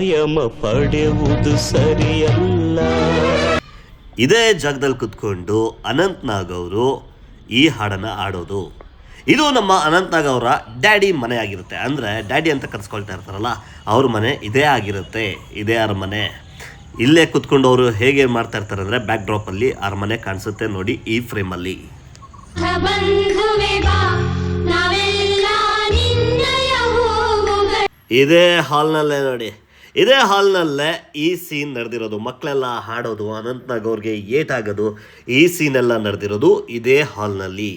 ಆಯಮ ಪಡೆಯುವುದು ಸರಿಯಲ್ಲ. ಇದೇ ಜಾಗದಲ್ಲಿ ಕುತ್ಕೊಂಡು ಅನಂತ್ ನಾಗ್ ಅವರು ಈ ಹಾಡನ್ನು ಆಡೋದು. ಇದು ನಮ್ಮ ಅನಂತ್ ನಾಗ್ ಅವರ ಡ್ಯಾಡಿ ಮನೆ ಆಗಿರುತ್ತೆ. ಅಂದರೆ ಡ್ಯಾಡಿ ಅಂತ ಕರೆಸ್ಕೊಳ್ತಾ ಇರ್ತಾರಲ್ಲ, ಅವ್ರ ಮನೆ ಇದೇ ಆಗಿರುತ್ತೆ. ಇದೇ ಅರಮನೆ. ಇಲ್ಲೇ ಕುತ್ಕೊಂಡು ಅವರು ಹೇಗೆ ಮಾಡ್ತಾ ಇರ್ತಾರೆ ಅಂದರೆ ಬ್ಯಾಕ್ ಡ್ರಾಪಲ್ಲಿ ಅರಮನೆ ಕಾಣಿಸುತ್ತೆ ನೋಡಿ ಈ ಫ್ರೇಮಲ್ಲಿ. ಇದೇ ಹಾಲ್ನಲ್ಲೇ ನೋಡಿ, ಇದೇ ಹಾಲ್ನಲ್ಲೇ ಈ ಸೀನ್ ನಡೆದಿರೋದು. ಮಕ್ಕಳೆಲ್ಲ ಹಾಡೋದು, ಅನಂತ್ ನಾಗ್ ಅವ್ರಿಗೆ ಏಟಾಗೋದು, ಈ ಸೀನೆಲ್ಲ ನಡೆದಿರೋದು ಇದೇ ಹಾಲ್ನಲ್ಲಿ.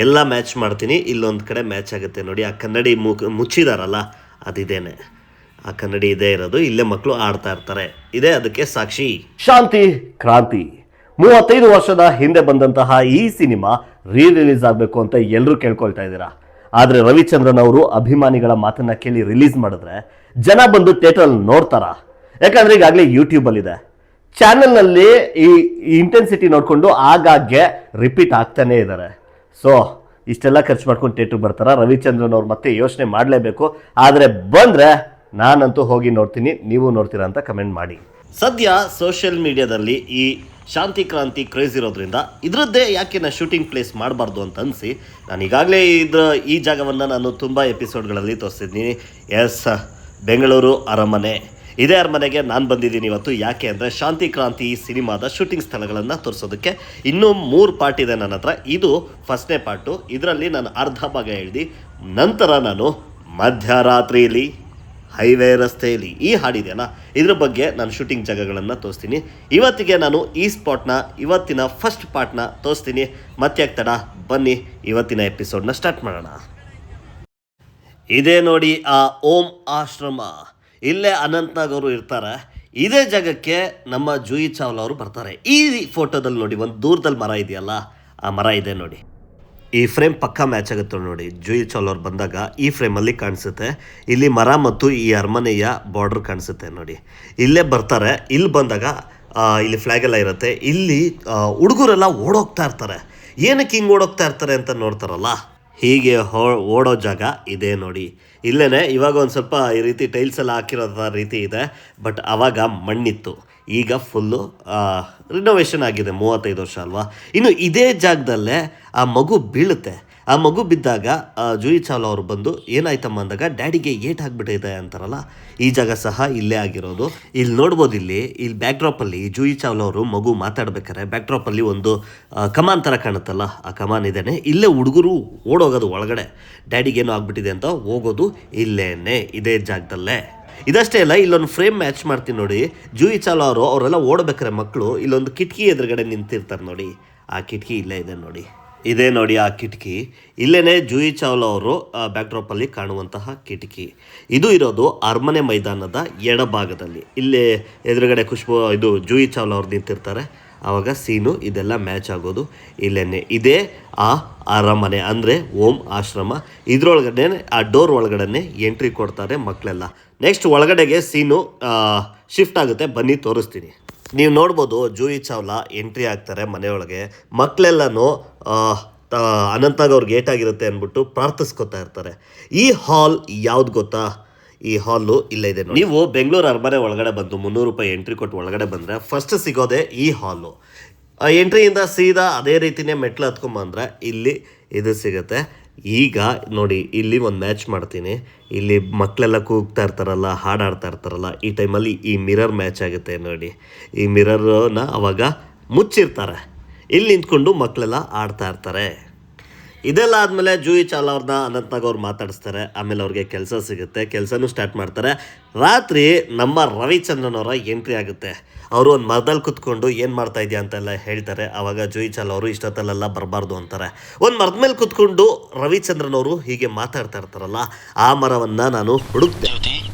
ಎಲ್ಲ ಮ್ಯಾಚ್ ಮಾಡ್ತೀನಿ. ಇಲ್ಲೊಂದು ಕಡೆ ಮ್ಯಾಚ್ ಆಗುತ್ತೆ ನೋಡಿ. ಆ ಕನ್ನಡಿ ಮುಚ್ಚಿದಾರಲ್ಲ ಅದಿದೇನೆ, ಆ ಕನ್ನಡಿ ಇದೇ ಇರೋದು. ಇಲ್ಲೇ ಮಕ್ಕಳು ಆಡ್ತಾ ಇರ್ತಾರೆ. ಇದೇ ಅದಕ್ಕೆ ಸಾಕ್ಷಿ. ಶಾಂತಿ ಕ್ರಾಂತಿ 35 ವರ್ಷದ ಹಿಂದೆ ಬಂದಂತಹ ಈ ಸಿನಿಮಾ ರಿಲೀಸ್ ಆಗಬೇಕು ಅಂತ ಎಲ್ಲರೂ ಕೇಳ್ಕೊಳ್ತಾ ಇದ್ದೀರಾ. ಆದರೆ ರವಿಚಂದ್ರನ್ ಅವರು ಅಭಿಮಾನಿಗಳ ಮಾತನ್ನ ಕೇಳಿ ರಿಲೀಸ್ ಮಾಡಿದ್ರೆ ಜನ ಬಂದು ಥಿಯೇಟರ್ ನೋಡ್ತಾರ? ಯಾಕಂದ್ರೆ ಈಗಾಗಲೇ ಯೂಟ್ಯೂಬಲ್ಲಿದೆ, ಚಾನೆಲ್ನಲ್ಲಿ ಈ ಇಂಟೆನ್ಸಿಟಿ ನೋಡಿಕೊಂಡು ಆಗಾಗ್ಗೆ ರಿಪೀಟ್ ಆಗ್ತಾನೆ ಇದ್ದಾರೆ. ಸೊ ಇಷ್ಟೆಲ್ಲ ಖರ್ಚು ಮಾಡ್ಕೊಂಡು ಥಿಯೇಟ್ರಿಗೆ ಬರ್ತಾರ? ರವಿಚಂದ್ರನ್ ಅವ್ರು ಮತ್ತೆ ಯೋಚನೆ ಮಾಡಲೇಬೇಕು. ಆದರೆ ಬಂದರೆ ನಾನಂತೂ ಹೋಗಿ ನೋಡ್ತೀನಿ, ನೀವು ನೋಡ್ತೀರಾ ಅಂತ ಕಮೆಂಟ್ ಮಾಡಿ. ಸದ್ಯ ಸೋಷಿಯಲ್ ಮೀಡಿಯಾದಲ್ಲಿ ಈ ಶಾಂತಿ ಕ್ರಾಂತಿ ಕ್ರೇಜ್ ಇರೋದ್ರಿಂದ ಇದರದ್ದೇ ಯಾಕೆ ನಾನು ಶೂಟಿಂಗ್ ಪ್ಲೇಸ್ ಮಾಡಬಾರ್ದು ಅಂತ ಅನಿಸಿ ನಾನು ಈಗಾಗಲೇ ಈ ಜಾಗವನ್ನು ನಾನು ತುಂಬ ಎಪಿಸೋಡ್ಗಳಲ್ಲಿ ತೋರಿಸಿದ್ದೀನಿ. ಎಸ್, ಬೆಂಗಳೂರು ಅರಮನೆ. ಇದೇ ಅರಮನೆಗೆ ನಾನು ಬಂದಿದ್ದೀನಿ ಇವತ್ತು. ಯಾಕೆ ಅಂದರೆ ಶಾಂತಿ ಕ್ರಾಂತಿ ಸಿನಿಮಾದ ಶೂಟಿಂಗ್ ಸ್ಥಳಗಳನ್ನು ತೋರಿಸೋದಕ್ಕೆ. ಇನ್ನೂ 3 ಪಾರ್ಟ್ ಇದೆ ನನ್ನ ಹತ್ರ. ಇದು ಫಸ್ಟ್ನೇ ಪಾರ್ಟು. ಇದರಲ್ಲಿ ನಾನು ಅರ್ಧ ಭಾಗ ಹೇಳ್ದು ನಂತರ ನಾನು ಮಧ್ಯರಾತ್ರಿಯಲ್ಲಿ ಹೈವೇ ರಸ್ತೆಯಲ್ಲಿ ಈ ಹಾಡಿದೆಯಲ್ಲ, ಇದ್ರ ಬಗ್ಗೆ ನಾನು ಶೂಟಿಂಗ್ ಜಾಗಗಳನ್ನು ತೋರಿಸ್ತೀನಿ. ಇವತ್ತಿಗೆ ನಾನು ಈ ಸ್ಪಾಟ್ನ, ಇವತ್ತಿನ ಫಸ್ಟ್ ಪಾರ್ಟ್ನ ತೋರಿಸ್ತೀನಿ. ಮತ್ತೆ ತಡ, ಬನ್ನಿ ಇವತ್ತಿನ ಎಪಿಸೋಡ್ನ ಸ್ಟಾರ್ಟ್ ಮಾಡೋಣ. ಇದೇ ನೋಡಿ ಆ ಓಂ ಆಶ್ರಮ. ಇಲ್ಲೇ ಅನಂತ್ ನಾಗ್ ಅವರು ಇರ್ತಾರೆ. ಇದೇ ಜಾಗಕ್ಕೆ ನಮ್ಮ ಜೂಹಿ ಚಾವ್ಲಾ ಅವರು ಬರ್ತಾರೆ. ಈ ಫೋಟೋದಲ್ಲಿ ನೋಡಿ ಒಂದು ದೂರದಲ್ಲಿ ಮರ ಇದೆಯಲ್ಲ, ಆ ಮರ ಇದೆ ನೋಡಿ. ಈ ಫ್ರೇಮ್ ಪಕ್ಕಾ ಮ್ಯಾಚ್ ಆಗುತ್ತೆ ನೋಡಿ. ಜೂಹಿ ಚಾವ್ಲಾ ಅವ್ರು ಬಂದಾಗ ಈ ಫ್ರೇಮಲ್ಲಿ ಕಾಣಿಸುತ್ತೆ. ಇಲ್ಲಿ ಮರ ಮತ್ತು ಈ ಅರಮನೆಯ ಬಾರ್ಡರ್ ಕಾಣಿಸುತ್ತೆ ನೋಡಿ. ಇಲ್ಲೇ ಬರ್ತಾರೆ. ಇಲ್ಲಿ ಬಂದಾಗ ಇಲ್ಲಿ ಫ್ಲ್ಯಾಗ್ ಎಲ್ಲ ಇರುತ್ತೆ. ಇಲ್ಲಿ ಹುಡುಗರೆಲ್ಲ ಓಡೋಗ್ತಾ ಇರ್ತಾರೆ. ಏನಕ್ಕೆ ಹಿಂಗೆ ಓಡೋಗ್ತಾ ಇರ್ತಾರೆ ಅಂತ ನೋಡ್ತಾರಲ್ಲ, ಹೀಗೆ ಓಡೋ ಜಾಗ ಇದೆ ನೋಡಿ. ಇಲ್ಲೇ ಇವಾಗ ಒಂದು ಸ್ವಲ್ಪ ಈ ರೀತಿ ಟೈಲ್ಸ್ ಎಲ್ಲ ಹಾಕಿರೋ ರೀತಿ ಇದೆ. ಬಟ್ ಆವಾಗ ಮಣ್ಣಿತ್ತು, ಈಗ ಫುಲ್ಲು ರಿನೋವೇಷನ್ ಆಗಿದೆ. 35 ವರ್ಷ ಅಲ್ವಾ. ಇನ್ನು ಇದೇ ಜಾಗದಲ್ಲೇ ಆ ಮಗು ಬೀಳುತ್ತೆ. ಆ ಮಗು ಬಿದ್ದಾಗ ಜೂಹಿ ಚಾವ್ಲಾ ಅವರು ಬಂದು ಏನಾಯ್ತಮ್ಮ ಅಂದಾಗ ಡ್ಯಾಡಿಗೆ ಏಟ್ ಆಗಿಬಿಟ್ಟಿದೆ ಅಂತಾರಲ್ಲ, ಈ ಜಾಗ ಸಹ ಇಲ್ಲೇ ಆಗಿರೋದು. ಇಲ್ಲಿ ನೋಡ್ಬೋದು, ಇಲ್ಲಿ ಬ್ಯಾಕ್ ಡ್ರಾಪಲ್ಲಿ ಜೂಹಿ ಚಾವ್ಲಾ ಅವರು ಮಗು ಮಾತಾಡ್ಬೇಕಾರೆ ಬ್ಯಾಕ್ ಡ್ರಾಪಲ್ಲಿ ಒಂದು ಕಮಾನ್ ಥರ ಕಾಣುತ್ತಲ್ಲ, ಆ ಕಮಾನ್ ಇದೇನೆ. ಇಲ್ಲೇ ಹುಡುಗರು ಓಡೋಗೋದು ಒಳಗಡೆ, ಡ್ಯಾಡಿಗೇನೋ ಆಗ್ಬಿಟ್ಟಿದೆ ಅಂತ ಹೋಗೋದು ಇಲ್ಲೇನೆ, ಇದೇ ಜಾಗದಲ್ಲೇ. ಇದಷ್ಟೇ ಅಲ್ಲ, ಇಲ್ಲೊಂದು ಫ್ರೇಮ್ ಮ್ಯಾಚ್ ಮಾಡ್ತೀನಿ ನೋಡಿ. ಜೂಹಿ ಚಾವ್ಲಾ ಅವರೆಲ್ಲ ಓಡಬೇಕಾರೆ ಮಕ್ಕಳು ಇಲ್ಲೊಂದು ಕಿಟಕಿ ಎದುರುಗಡೆ ನಿಂತಿರ್ತಾರೆ ನೋಡಿ. ಆ ಕಿಟಕಿ ಇಲ್ಲೇ ಇದೆ ನೋಡಿ. ಇದೇ ನೋಡಿ ಆ ಕಿಟಕಿ. ಇಲ್ಲೇ ಜೂಹಿ ಚಾವ್ಲಾ ಅವರು ಬ್ಯಾಕ್ ಡ್ರಾಪಲ್ಲಿ ಕಾಣುವಂತಹ ಕಿಟಕಿ. ಇದು ಇರೋದು ಅರಮನೆ ಮೈದಾನದ ಎಡಭಾಗದಲ್ಲಿ. ಇಲ್ಲೇ ಎದುರುಗಡೆ ಜೂಹಿ ಚಾವ್ಲಾ ಅವ್ರು ನಿಂತಿರ್ತಾರೆ. ಆವಾಗ ಸೀನು ಇದೆಲ್ಲ ಮ್ಯಾಚ್ ಆಗೋದು ಇಲ್ಲೇನೆ. ಇದೇ ಆ ಅರಮನೆ, ಅಂದರೆ ಓಂ ಆಶ್ರಮ. ಇದ್ರೊಳಗಡೆ ಆ ಡೋರ್ ಒಳಗಡೆ ಎಂಟ್ರಿ ಕೊಡ್ತಾರೆ ಮಕ್ಕಳೆಲ್ಲ. ನೆಕ್ಸ್ಟ್ ಒಳಗಡೆಗೆ ಸೀನು ಶಿಫ್ಟ್ ಆಗುತ್ತೆ, ಬನ್ನಿ ತೋರಿಸ್ತೀನಿ. ನೀವು ನೋಡ್ಬೋದು, ಜೂಹಿ ಚಾವ್ಲಾ ಎಂಟ್ರಿ ಆಗ್ತಾರೆ ಮನೆಯೊಳಗೆ. ಮಕ್ಕಳೆಲ್ಲನೂ ಅನಂತ್ ನಾಗ್ ಅವ್ರಿಗೆ ಏಟಾಗಿರುತ್ತೆ ಅಂದ್ಬಿಟ್ಟು ಪ್ರಾರ್ಥಿಸ್ಕೊತಾ ಇರ್ತಾರೆ. ಈ ಹಾಲ್ ಯಾವ್ದು ಗೊತ್ತಾ? ಈ ಹಾಲು ಇಲ್ಲೇ ಇದೆ ನೋಡಿ. ನೀವು ಬೆಂಗಳೂರು ಅರಮನೆ ಒಳಗಡೆ ಬಂದು 300 ರೂಪಾಯಿ ಎಂಟ್ರಿ ಕೊಟ್ಟು ಒಳಗಡೆ ಬಂದರೆ ಫಸ್ಟ್ ಸಿಗೋದೆ ಈ ಹಾಲು. ಎಂಟ್ರಿಯಿಂದ ಸೀದಾ ಅದೇ ರೀತಿಯೇ ಮೆಟ್ಲು ಹತ್ಕೊಂಬಂದ್ರೆ ಇಲ್ಲಿ ಇದು ಸಿಗುತ್ತೆ. ಈಗ ನೋಡಿ, ಇಲ್ಲಿ ಒಂದು ಮ್ಯಾಚ್ ಮಾಡ್ತೀನಿ. ಇಲ್ಲಿ ಮಕ್ಕಳೆಲ್ಲ ಕೂಗ್ತಾ ಇರ್ತಾರಲ್ಲ, ಹಾಡಾಡ್ತಾ ಇರ್ತಾರಲ್ಲ, ಈ ಟೈಮಲ್ಲಿ ಈ ಮಿರರ್ ಮ್ಯಾಚ್ ಆಗುತ್ತೆ ನೋಡಿ. ಈ ಮಿರರ್ನ ಅವಾಗ ಮುಚ್ಚಿರ್ತಾರೆ. ಇಲ್ಲಿ ನಿಂತ್ಕೊಂಡು ಮಕ್ಕಳೆಲ್ಲ ಆಡ್ತಾ ಇರ್ತಾರೆ. ಇದೆಲ್ಲ ಆದಮೇಲೆ ಜೂಹಿ ಚಾವ್ಲಾ ಅವ್ರನ್ನ ಅನಂತ್ ನಾಗ್ ಅವ್ರು ಮಾತಾಡಿಸ್ತಾರೆ. ಆಮೇಲೆ ಅವ್ರಿಗೆ ಕೆಲಸ ಸಿಗುತ್ತೆ, ಕೆಲಸನೂ ಸ್ಟಾರ್ಟ್ ಮಾಡ್ತಾರೆ. ರಾತ್ರಿ ನಮ್ಮ ರವಿಚಂದ್ರನ್ ಅವರ ಎಂಟ್ರಿ ಆಗುತ್ತೆ. ಅವರು ಒಂದು ಮರದಲ್ಲಿ ಕುತ್ಕೊಂಡು ಏನು ಮಾಡ್ತಾ ಇದೆಯಾ ಅಂತೆಲ್ಲ ಹೇಳ್ತಾರೆ. ಆವಾಗ ಜೂಹಿ ಚಾವ್ಲಾ ಅವರು ಇಷ್ಟೊತ್ತಲ್ಲೆಲ್ಲ ಬರಬಾರ್ದು ಅಂತಾರೆ. ಒಂದು ಮರದ ಮೇಲೆ ಕುತ್ಕೊಂಡು ರವಿಚಂದ್ರನ್ ಅವರು ಹೀಗೆ ಮಾತಾಡ್ತಾ ಇರ್ತಾರಲ್ಲ, ಆ ಮರವನ್ನು ನಾನು ಹುಡುಕ್ತೆ.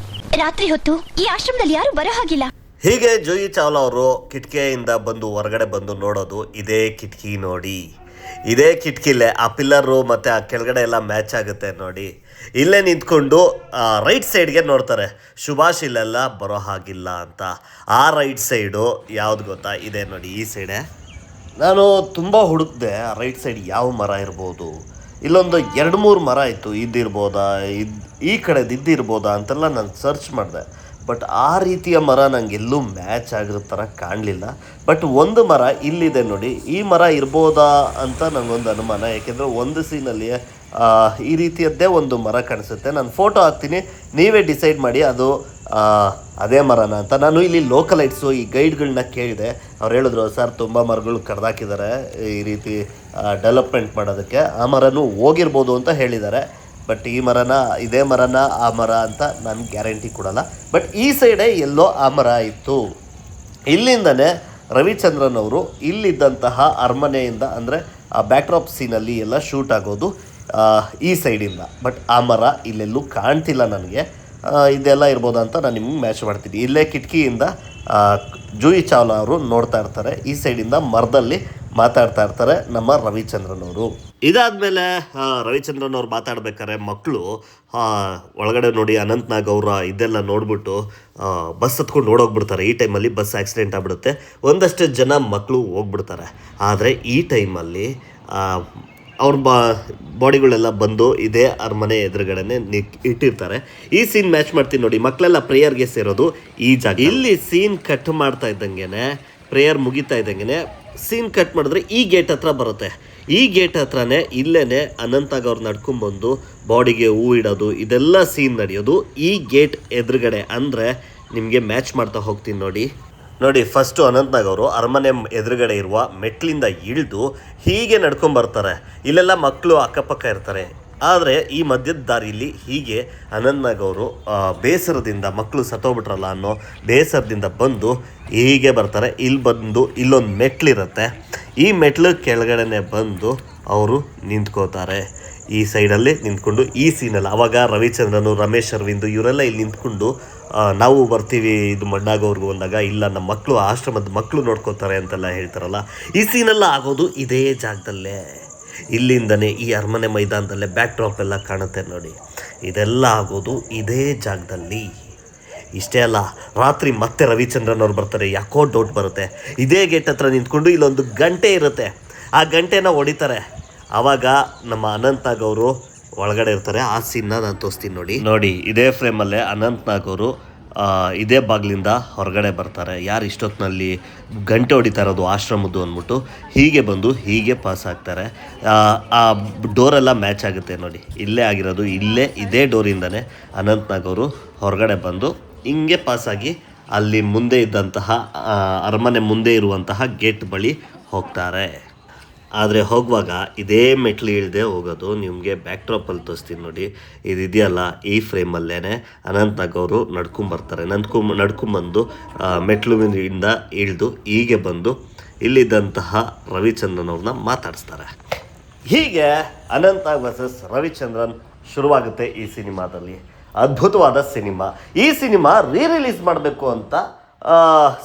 ರಾತ್ರಿ ಹೊತ್ತು ಈ ಆಶ್ರಮದಲ್ಲಿ ಯಾರು ಬರೋ ಹಾಗಿಲ್ಲ. ಹೀಗೆ ಜೂಹಿ ಚಾವ್ಲಾ ಅವರು ಕಿಟಕಿಯಿಂದ ಬಂದು ಹೊರಗಡೆ ಬಂದು ನೋಡೋದು ಇದೇ ಕಿಟಕಿ ನೋಡಿ. ಇದೇ ಕಿಟಕಿಲೇ ಆ ಪಿಲ್ಲರು ಮತ್ತು ಆ ಕೆಳಗಡೆ ಎಲ್ಲ ಮ್ಯಾಚ್ ಆಗುತ್ತೆ ನೋಡಿ. ಇಲ್ಲೇ ನಿಂತ್ಕೊಂಡು ರೈಟ್ ಸೈಡ್ಗೆ ನೋಡ್ತಾರೆ, ಸುಭಾಷ್ ಇಲ್ಲೆಲ್ಲ ಬರೋ ಹಾಗಿಲ್ಲ ಅಂತ. ಆ ರೈಟ್ ಸೈಡು ಯಾವ್ದು ಗೊತ್ತಾ? ಇದೆ ನೋಡಿ, ಈ ಸೈಡೆ. ನಾನು ತುಂಬ ಹುಡುಕಿದೆ ರೈಟ್ ಸೈಡ್ ಯಾವ ಮರ ಇರ್ಬೋದು. ಇಲ್ಲೊಂದು 2-3 ಮರ ಇತ್ತು. ಇದ್ದಿರ್ಬೋದಾ, ಈ ಕಡೆದು ಇದ್ದಿರ್ಬೋದಾ ಅಂತೆಲ್ಲ ನಾನು ಸರ್ಚ್ ಮಾಡಿದೆ. ಬಟ್ ಆ ರೀತಿಯ ಮರ ನಂಗೆ ಎಲ್ಲೂ ಮ್ಯಾಚ್ ಆಗಿರೋ ಥರ ಕಾಣಲಿಲ್ಲ. ಬಟ್ ಒಂದು ಮರ ಇಲ್ಲಿದೆ ನೋಡಿ, ಈ ಮರ ಇರ್ಬೋದಾ ಅಂತ ನನಗೊಂದು ಅನುಮಾನ. ಯಾಕೆಂದರೆ ಒಂದು ಸೀನಲ್ಲಿ ಈ ರೀತಿಯದ್ದೇ ಒಂದು ಮರ ಕಾಣಿಸುತ್ತೆ. ನಾನು ಫೋಟೋ ಹಾಕ್ತೀನಿ, ನೀವೇ ಡಿಸೈಡ್ ಮಾಡಿ ಅದು ಅದೇ ಮರನ ಅಂತ. ನಾನು ಇಲ್ಲಿ ಲೋಕಲೈಟ್ಸು ಈ ಗೈಡ್ಗಳನ್ನ ಕೇಳಿದೆ. ಅವ್ರು ಹೇಳಿದ್ರು, ಸರ್ ತುಂಬ ಮರಗಳು ಕಡ್ದಾಕಿದ್ದಾರೆ ಈ ರೀತಿ ಡೆವಲಪ್ಮೆಂಟ್ ಮಾಡೋದಕ್ಕೆ, ಆ ಮರನೂ ಹೋಗಿರ್ಬೋದು ಅಂತ ಹೇಳಿದ್ದಾರೆ. ಬಟ್ ಈ ಮರನ ಇದೇ ಮರನ ಆ ಮರ ಅಂತ ನಾನು ಗ್ಯಾರಂಟಿ ಕೊಡಲ್ಲ. ಬಟ್ ಈ ಸೈಡೇ ಎಲ್ಲೋ ಆ ಮರ ಇತ್ತು. ಇಲ್ಲಿಂದನೇ ರವಿಚಂದ್ರನ್ ಅವರು ಇಲ್ಲಿದ್ದಂತಹ ಅರಮನೆಯಿಂದ, ಅಂದರೆ ಆ ಬ್ಯಾಕ್ಡ್ರಾಪ್ ಸೀನಲ್ಲಿ ಎಲ್ಲ ಶೂಟ್ ಆಗೋದು ಈ ಸೈಡಿಂದ. ಬಟ್ ಆ ಮರ ಇಲ್ಲೆಲ್ಲೂ ಕಾಣ್ತಿಲ್ಲ ನನಗೆ. ಇದೆಲ್ಲ ಇರ್ಬೋದು ಅಂತ ನಾನು ನಿಮ್ಗೆ ಮ್ಯಾಚ್ ಮಾಡ್ತೀನಿ. ಇಲ್ಲೇ ಕಿಟಕಿಯಿಂದ ಜೂಹಿ ಚಾವ್ಲಾ ಅವರು ನೋಡ್ತಾ ಇರ್ತಾರೆ, ಈ ಸೈಡಿಂದ ಮರದಲ್ಲಿ ಮಾತಾಡ್ತಾ ಇರ್ತಾರೆ ನಮ್ಮ ರವಿಚಂದ್ರನ್ ಅವರು. ಇದಾದಮೇಲೆ ರವಿಚಂದ್ರನ್ ಅವ್ರು ಮಾತಾಡ್ಬೇಕಾದ್ರೆ ಮಕ್ಕಳು ಒಳಗಡೆ ನೋಡಿ ಅನಂತ್ ನಾಗ್ ಅವರ ಇದೆಲ್ಲ ನೋಡ್ಬಿಟ್ಟು ಬಸ್ ಹತ್ಕೊಂಡು ಓಡೋಗ್ಬಿಡ್ತಾರೆ. ಈ ಟೈಮಲ್ಲಿ ಬಸ್ ಆಕ್ಸಿಡೆಂಟ್ ಆಗಿಬಿಡುತ್ತೆ, ಒಂದಷ್ಟು ಜನ ಮಕ್ಕಳು ಹೋಗ್ಬಿಡ್ತಾರೆ. ಆದರೆ ಈ ಟೈಮಲ್ಲಿ ಅವ್ರ ಬಾಡಿಗಳೆಲ್ಲ ಬಂದು ಇದೇ ಅರಮನೆ ಎದುರುಗಡೆನೆ ಇಟ್ಟಿರ್ತಾರೆ. ಈ ಸೀನ್ ಮ್ಯಾಚ್ ಮಾಡ್ತೀನಿ ನೋಡಿ, ಮಕ್ಕಳೆಲ್ಲ ಪ್ರೇಯರ್ಗೆ ಸೇರೋದು ಈ ಜಾಗ. ಇಲ್ಲಿ ಸೀನ್ ಕಟ್ ಮಾಡ್ತಾ ಇದ್ದಂಗೆ, ಪ್ರೇಯರ್ ಮುಗಿತಾ ಇದ್ದಂಗೆ ಸೀನ್ ಕಟ್ ಮಾಡಿದ್ರೆ ಈ ಗೇಟ್ ಹತ್ರ ಬರುತ್ತೆ. ಈ ಗೇಟ್ ಹತ್ರನೇ ಇಲ್ಲೇ ಅನಂತಾಗ್ ಅವ್ರು ನಡ್ಕೊಂಡ್ಬಂದು ಬಾಡಿಗೆ ಹೂ ಇಡೋದು, ಇದೆಲ್ಲ ಸೀನ್ ನಡೆಯೋದು ಈ ಗೇಟ್ ಎದುರುಗಡೆ. ಅಂದರೆ ನಿಮಗೆ ಮ್ಯಾಚ್ ಮಾಡ್ತಾ ಹೋಗ್ತೀನಿ ನೋಡಿ. ಫಸ್ಟು ಅನಂತ್ನಾಗ್ ಅವರು ಅರಮನೆ ಎದುರುಗಡೆ ಇರುವ ಮೆಟ್ಲಿಂದ ಇಳಿದು ಹೀಗೆ ನಡ್ಕೊಂಬರ್ತಾರೆ. ಇಲ್ಲೆಲ್ಲ ಮಕ್ಕಳು ಅಕ್ಕಪಕ್ಕ ಇರ್ತಾರೆ. ಆದರೆ ಈ ಮಧ್ಯದ ದಾರಿಯಲ್ಲಿ ಹೀಗೆ ಅನಂತ್ನಾಗ್ ಅವರು ಬೇಸರದಿಂದ, ಮಕ್ಕಳು ಸತ್ತೋಗ್ಬಿಟ್ರಲ್ಲ ಅನ್ನೋ ಬೇಸರದಿಂದ ಬಂದು ಹೀಗೆ ಬರ್ತಾರೆ. ಇಲ್ಲಿ ಬಂದು ಇಲ್ಲೊಂದು ಮೆಟ್ಲಿರುತ್ತೆ, ಈ ಮೆಟ್ಲು ಕೆಳಗಡೆನೆ ಬಂದು ಅವರು ನಿಂತ್ಕೋತಾರೆ. ಈ ಸೈಡಲ್ಲಿ ನಿಂತ್ಕೊಂಡು ಈ ಸೀನಲ್ಲಿ ಆವಾಗ ರವಿಚಂದ್ರನು, ರಮೇಶ್ ಅರವಿಂದ್ ಇವರೆಲ್ಲ ಇಲ್ಲಿ ನಿಂತ್ಕೊಂಡು ನಾವು ಬರ್ತೀವಿ ಇದು ಮಣ್ಣಾಗೋರ್ಗು ಅಂದಾಗ, ಇಲ್ಲ ನಮ್ಮ ಮಕ್ಕಳು ಆಶ್ರಮದ ಮಕ್ಕಳು ನೋಡ್ಕೋತಾರೆ ಅಂತೆಲ್ಲ ಹೇಳ್ತಾರಲ್ಲ, ಈ ಸೀನೆಲ್ಲ ಆಗೋದು ಇದೇ ಜಾಗದಲ್ಲೇ. ಇಲ್ಲಿಂದನೇ ಈ ಅರಮನೆ ಮೈದಾನದಲ್ಲೇ ಬ್ಯಾಕ್ ಡ್ರಾಪ್ ಎಲ್ಲ ಕಾಣುತ್ತೆ ನೋಡಿ, ಇದೆಲ್ಲ ಆಗೋದು ಇದೇ ಜಾಗದಲ್ಲಿ. ಇಷ್ಟೇ ಅಲ್ಲ, ರಾತ್ರಿ ಮತ್ತೆ ರವಿಚಂದ್ರನ್ ಅವ್ರು ಬರ್ತಾರೆ. ಯಾಕೋ ಡೌಟ್ ಬರುತ್ತೆ, ಇದೇ ಗೇಟ್ ಹತ್ರ ನಿಂತ್ಕೊಂಡು ಇಲ್ಲೊಂದು ಗಂಟೆ ಇರುತ್ತೆ, ಆ ಗಂಟೆನ ಹೊಡಿತಾರೆ. ಆವಾಗ ನಮ್ಮ ಅನಂತ್ನಾಗ್ ಅವರು ಒಳಗಡೆ ಇರ್ತಾರೆ. ಆ ಸೀನ್ನ ನಾನು ತೋರಿಸ್ತೀನಿ ನೋಡಿ. ಇದೇ ಫ್ರೇಮಲ್ಲೇ ಅನಂತ್ನಾಗ್ ಅವರು ಇದೇ ಬಾಗಿಲಿಂದ ಹೊರಗಡೆ ಬರ್ತಾರೆ. ಯಾರು ಇಷ್ಟೊತ್ತಿನಲ್ಲಿ ಗಂಟೆ ಹೊಡಿತಾ ಇರೋದು ಆಶ್ರಮದ್ದು ಅಂದ್ಬಿಟ್ಟು ಹೀಗೆ ಬಂದು ಹೀಗೆ ಪಾಸ್ ಆಗ್ತಾರೆ. ಆ ಡೋರೆಲ್ಲ ಮ್ಯಾಚ್ ಆಗುತ್ತೆ ನೋಡಿ, ಇಲ್ಲೇ ಆಗಿರೋದು, ಇದೇ ಡೋರಿಂದನೇ ಅನಂತ್ನಾಗ್ ಅವರು ಹೊರಗಡೆ ಬಂದು ಹಿಂಗೆ ಪಾಸಾಗಿ ಅಲ್ಲಿ ಮುಂದೆ ಇದ್ದಂತಹ ಅರಮನೆ ಮುಂದೆ ಇರುವಂತಹ ಗೇಟ್ ಬಳಿ ಹೋಗ್ತಾರೆ. ಆದರೆ ಹೋಗುವಾಗ ಇದೇ ಮೆಟ್ಲು ಇಳಿದೇ ಹೋಗೋದು. ನಿಮಗೆ ಬ್ಯಾಕ್ ಡ್ರಾಪಲ್ಲಿ ತೋರಿಸ್ತೀನಿ ನೋಡಿ, ಇದೆಯಲ್ಲ ಈ ಫ್ರೇಮಲ್ಲೇ ಅನಂತ್ನಾಗ್ ಅವರು ನಡ್ಕೊಂಬರ್ತಾರೆ. ನಡ್ಕೊಂಬಂದು ಮೆಟ್ಲುವಿಂದ ಇಳಿದು ಹೀಗೆ ಬಂದು ಇಲ್ಲಿದ್ದಂತಹ ರವಿಚಂದ್ರನ್ ಅವ್ರನ್ನ ಮಾತಾಡಿಸ್ತಾರೆ. ಹೀಗೆ ಅನಂತ್ನಾಗ್ ವರ್ಸಸ್ ರವಿಚಂದ್ರನ್ ಶುರುವಾಗುತ್ತೆ ಈ ಸಿನಿಮಾದಲ್ಲಿ. ಅದ್ಭುತವಾದ ಸಿನಿಮಾ. ಈ ಸಿನಿಮಾ ರಿಲೀಸ್ ಮಾಡಬೇಕು ಅಂತ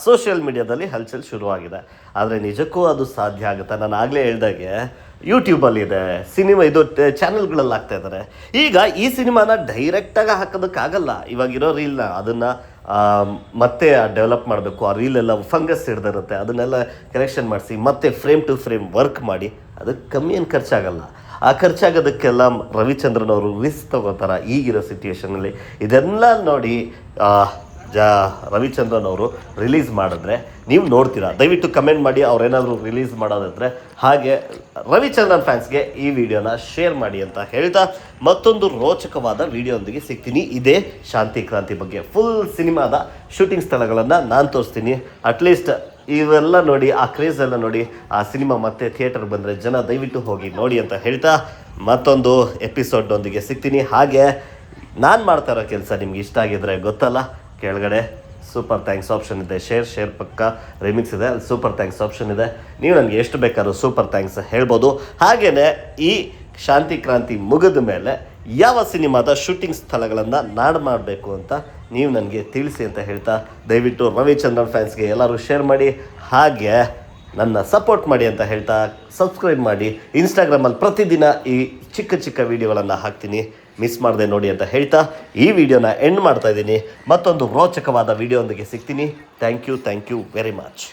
ಸೋಷಿಯಲ್ ಮೀಡಿಯಾದಲ್ಲಿ ಹಲ್ಚಲ್ ಶುರುವಾಗಿದೆ. ಆದರೆ ನಿಜಕ್ಕೂ ಅದು ಸಾಧ್ಯ ಆಗುತ್ತೆ? ನಾನು ಆಗಲೇ ಹೇಳ್ದಾಗೆ ಯೂಟ್ಯೂಬಲ್ಲಿದೆ, ಇದು ಚಾನಲ್ಗಳಲ್ಲಿ ಹಾಕ್ತಾ ಇದ್ದಾರೆ. ಈಗ ಈ ಸಿನಿಮಾನ ಡೈರೆಕ್ಟಾಗಿ ಹಾಕೋದಕ್ಕಾಗಲ್ಲ. ಇವಾಗಿರೋ ರೀಲ್ನ ಅದನ್ನು ಮತ್ತೆ ಡೆವಲಪ್ ಮಾಡಬೇಕು. ಆ ರೀಲೆಲ್ಲ ಫಂಗಸ್ ಹಿಡ್ದಿರುತ್ತೆ, ಅದನ್ನೆಲ್ಲ ಕರೆಕ್ಷನ್ ಮಾಡಿಸಿ ಮತ್ತೆ ಫ್ರೇಮ್ ಟು ಫ್ರೇಮ್ ವರ್ಕ್ ಮಾಡಿ, ಅದಕ್ಕೆ ಕಮ್ಮಿ ಏನು ಖರ್ಚಾಗಲ್ಲ. ಆ ಖರ್ಚಾಗೋದಕ್ಕೆಲ್ಲ ರವಿಚಂದ್ರನ್ ಅವರು ರಿಸ್ಕ್ ತಗೋತಾರೆ ಈಗಿರೋ ಸಿಚುವೇಷನಲ್ಲಿ. ಇದೆಲ್ಲ ನೋಡಿ ರವಿಚಂದ್ರನ್ ಅವರು ರಿಲೀಸ್ ಮಾಡಿದ್ರೆ ನೀವು ನೋಡ್ತೀರಾ. ದಯವಿಟ್ಟು ಕಮೆಂಟ್ ಮಾಡಿ ಅವ್ರೇನಾದರೂ ರಿಲೀಸ್ ಮಾಡೋದಿದ್ರೆ. ಹಾಗೆ ರವಿಚಂದ್ರನ್ ಫ್ಯಾನ್ಸ್ಗೆ ಈ ವಿಡಿಯೋನ ಶೇರ್ ಮಾಡಿ ಅಂತ ಹೇಳ್ತಾ ಮತ್ತೊಂದು ರೋಚಕವಾದ ವಿಡಿಯೋದೊಂದಿಗೆ ಸಿಗ್ತೀನಿ. ಇದೇ ಶಾಂತಿ ಕ್ರಾಂತಿ ಬಗ್ಗೆ ಫುಲ್ ಸಿನಿಮಾದ ಶೂಟಿಂಗ್ ಸ್ಥಳಗಳನ್ನು ನಾನು ತೋರಿಸ್ತೀನಿ. ಅಟ್ಲೀಸ್ಟ್ ಇವೆಲ್ಲ ನೋಡಿ, ಆ ಕ್ರೇಜ್ ಎಲ್ಲ ನೋಡಿ, ಆ ಸಿನಿಮಾ ಮತ್ತೆ ಥಿಯೇಟರ್ ಬಂದರೆ ಜನ ದಯವಿಟ್ಟು ಹೋಗಿ ನೋಡಿ ಅಂತ ಹೇಳ್ತಾ ಮತ್ತೊಂದು ಎಪಿಸೋಡ್ನೊಂದಿಗೆ ಸಿಗ್ತೀನಿ. ಹಾಗೆ ನಾನು ಮಾಡ್ತಾ ಇರೋ ಕೆಲಸ ನಿಮ್ಗೆ ಇಷ್ಟ ಆಗಿದ್ರೆ ಗೊತ್ತಲ್ಲ, ಕೆಳಗಡೆ ಸೂಪರ್ ಥ್ಯಾಂಕ್ಸ್ ಆಪ್ಷನ್ ಇದೆ, ಶೇರ್ ಪಕ್ಕ ರಿಮಿಕ್ಸ್ ಇದೆ, ಅಲ್ಲಿ ಸೂಪರ್ ಥ್ಯಾಂಕ್ಸ್ ಆಪ್ಷನ್ ಇದೆ. ನೀವು ನನಗೆ ಎಷ್ಟು ಬೇಕಾದ್ರೂ ಸೂಪರ್ ಥ್ಯಾಂಕ್ಸ್ ಹೇಳ್ಬೋದು. ಹಾಗೆಯೇ ಈ ಶಾಂತಿ ಕ್ರಾಂತಿ ಮುಗಿದ ಮೇಲೆ ಯಾವ ಸಿನಿಮಾದ ಶೂಟಿಂಗ್ ಸ್ಥಳಗಳನ್ನು ನಾಡು ಮಾಡಬೇಕು ಅಂತ ನೀವು ನನಗೆ ತಿಳಿಸಿ ಅಂತ ಹೇಳ್ತಾ ದಯವಿಟ್ಟು ರವಿಚಂದ್ರನ್ ಫ್ಯಾನ್ಸ್ಗೆ ಎಲ್ಲರೂ ಶೇರ್ ಮಾಡಿ, ಹಾಗೆ ನನ್ನ ಸಪೋರ್ಟ್ ಮಾಡಿ ಅಂತ ಹೇಳ್ತಾ ಸಬ್ಸ್ಕ್ರೈಬ್ ಮಾಡಿ. ಇನ್ಸ್ಟಾಗ್ರಾಮಲ್ಲಿ ಪ್ರತಿದಿನ ಈ ಚಿಕ್ಕ ಚಿಕ್ಕ ವಿಡಿಯೋಗಳನ್ನು ಹಾಕ್ತೀನಿ, ಮಿಸ್ ಮಾಡದೆ ನೋಡಿ ಅಂತ ಹೇಳ್ತಾ ಈ ವಿಡಿಯೋನ ಎಂಡ್ ಮಾಡ್ತಾ ಇದ್ದೀನಿ. ಮತ್ತೊಂದು ರೋಚಕವಾದ ವಿಡಿಯೋದೊಂದಿಗೆ ಸಿಗ್ತೀನಿ. Thank you very much.